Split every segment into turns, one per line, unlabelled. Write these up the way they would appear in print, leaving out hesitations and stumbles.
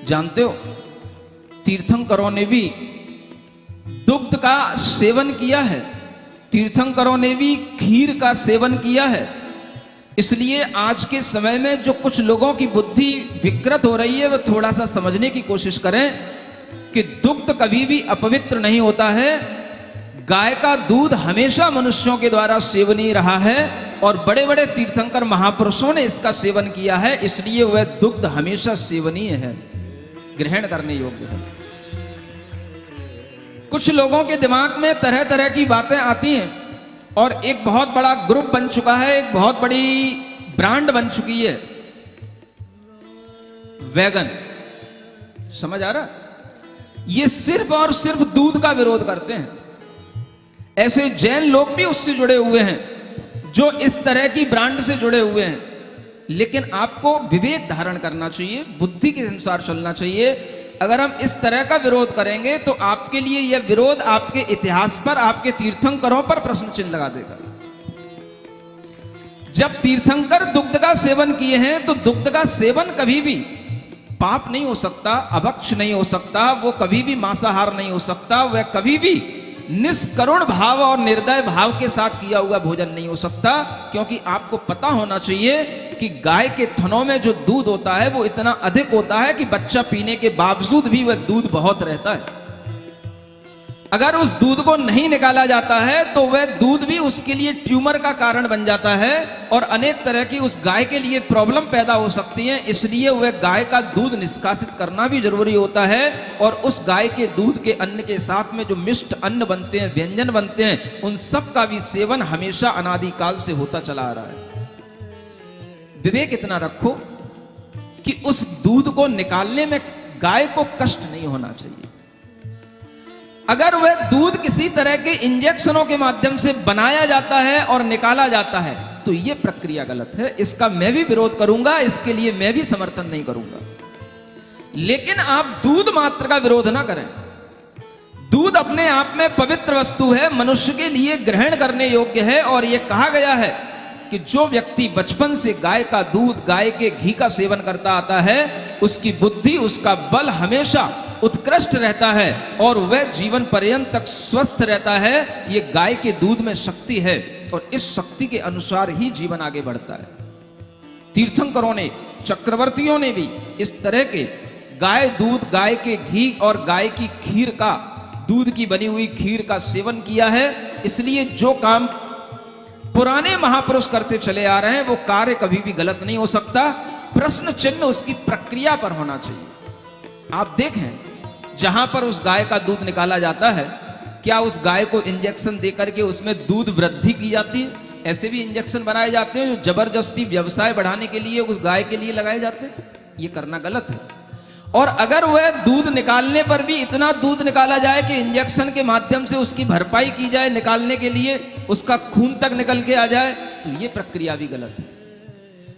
जानते हो, तीर्थंकरों ने भी दुग्ध का सेवन किया है, तीर्थंकरों ने भी खीर का सेवन किया है। इसलिए आज के समय में जो कुछ लोगों की बुद्धि विकृत हो रही है, वह थोड़ा सा समझने की कोशिश करें कि दुग्ध कभी भी अपवित्र नहीं होता है। गाय का दूध हमेशा मनुष्यों के द्वारा सेवनीय रहा है और बड़े बड़े तीर्थंकर महापुरुषों ने इसका सेवन किया है, इसलिए वह दुग्ध हमेशा सेवनीय है, ग्रहण करने योग्य है। कुछ लोगों के दिमाग में तरह तरह की बातें आती हैं और एक बहुत बड़ा ग्रुप बन चुका है, एक बहुत बड़ी ब्रांड बन चुकी है, वैगन। समझ आ रहा? ये सिर्फ और सिर्फ दूध का विरोध करते हैं। ऐसे जैन लोग भी उससे जुड़े हुए हैं जो इस तरह की ब्रांड से जुड़े हुए हैं। लेकिन आपको विवेक धारण करना चाहिए, बुद्धि के अनुसार चलना चाहिए। अगर हम इस तरह का विरोध करेंगे तो आपके लिए यह विरोध आपके इतिहास पर, आपके तीर्थंकरों पर प्रश्न चिन्ह लगा देगा। जब तीर्थंकर दुग्ध का सेवन किए हैं तो दुग्ध का सेवन कभी भी पाप नहीं हो सकता, अभक्ष नहीं हो सकता, वो कभी भी मांसाहार नहीं हो सकता, वह कभी भी निष्करुण भाव और निर्दय भाव के साथ किया हुआ भोजन नहीं हो सकता। क्योंकि आपको पता होना चाहिए कि गाय के थनों में जो दूध होता है वो इतना अधिक होता है कि बच्चा पीने के बावजूद भी वह दूध बहुत रहता है। अगर उस दूध को नहीं निकाला जाता है तो वह दूध भी उसके लिए ट्यूमर का कारण बन जाता है और अनेक तरह की उस गाय के लिए प्रॉब्लम पैदा हो सकती है। इसलिए वह गाय का दूध निष्कासित करना भी जरूरी होता है और उस गाय के दूध के अन्न के साथ में जो मिष्ट अन्न बनते हैं, व्यंजन बनते हैं, उन सब का भी सेवन हमेशा अनादिकाल से होता चला आ रहा है। विवेक इतना रखो कि उस दूध को निकालने में गाय को कष्ट नहीं होना चाहिए। अगर वह दूध किसी तरह के इंजेक्शनों के माध्यम से बनाया जाता है और निकाला जाता है तो यह प्रक्रिया गलत है, इसका मैं भी विरोध करूंगा, इसके लिए मैं भी समर्थन नहीं करूंगा। लेकिन आप दूध मात्र का विरोध ना करें। दूध अपने आप में पवित्र वस्तु है, मनुष्य के लिए ग्रहण करने योग्य है और यह कहा गया है कि जो व्यक्ति बचपन से गाय का दूध, गाय के घी का सेवन करता आता है, उसकी बुद्धि, उसका बल हमेशा उत्कृष्ट रहता है और वह जीवन पर्यंत तक स्वस्थ रहता है। ये गाय के दूध में शक्ति है और इस शक्ति के अनुसार ही जीवन आगे बढ़ता है। तीर्थंकरों ने, चक्रवर्तियों ने भी इस तरह के गाय दूध, गाय के घी और गाय की खीर का, दूध की बनी हुई खीर का सेवन किया है। इसलिए जो काम पुराने महापुरुष करते चले आ रहे हैं वो कार्य कभी भी गलत नहीं हो सकता। प्रश्न चिन्ह उसकी प्रक्रिया पर होना चाहिए। आप देखें, जहां पर उस गाय का दूध निकाला जाता है, क्या उस गाय को इंजेक्शन देकर के उसमें दूध वृद्धि की जाती है? ऐसे भी इंजेक्शन बनाए जाते हैं जो जबरदस्ती व्यवसाय बढ़ाने के लिए उस गाय के लिए लगाए जाते हैं। ये करना गलत है। और अगर वह दूध निकालने पर भी इतना दूध निकाला जाए कि इंजेक्शन के माध्यम से उसकी भरपाई की जाए, निकालने के लिए उसका खून तक निकल के आ जाए, तो ये प्रक्रिया भी गलत है।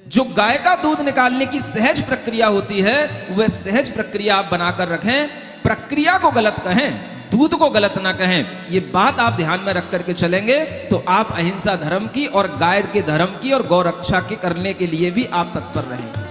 जो गाय का दूध निकालने की सहज प्रक्रिया होती है, वह सहज प्रक्रिया आप बनाकर रखें। प्रक्रिया को गलत कहें, दूध को गलत ना कहें। ये बात आप ध्यान में रख करके चलेंगे तो आप अहिंसा धर्म की और गाय के धर्म की और गौ रक्षा के करने के लिए भी आप तत्पर रहेंगे।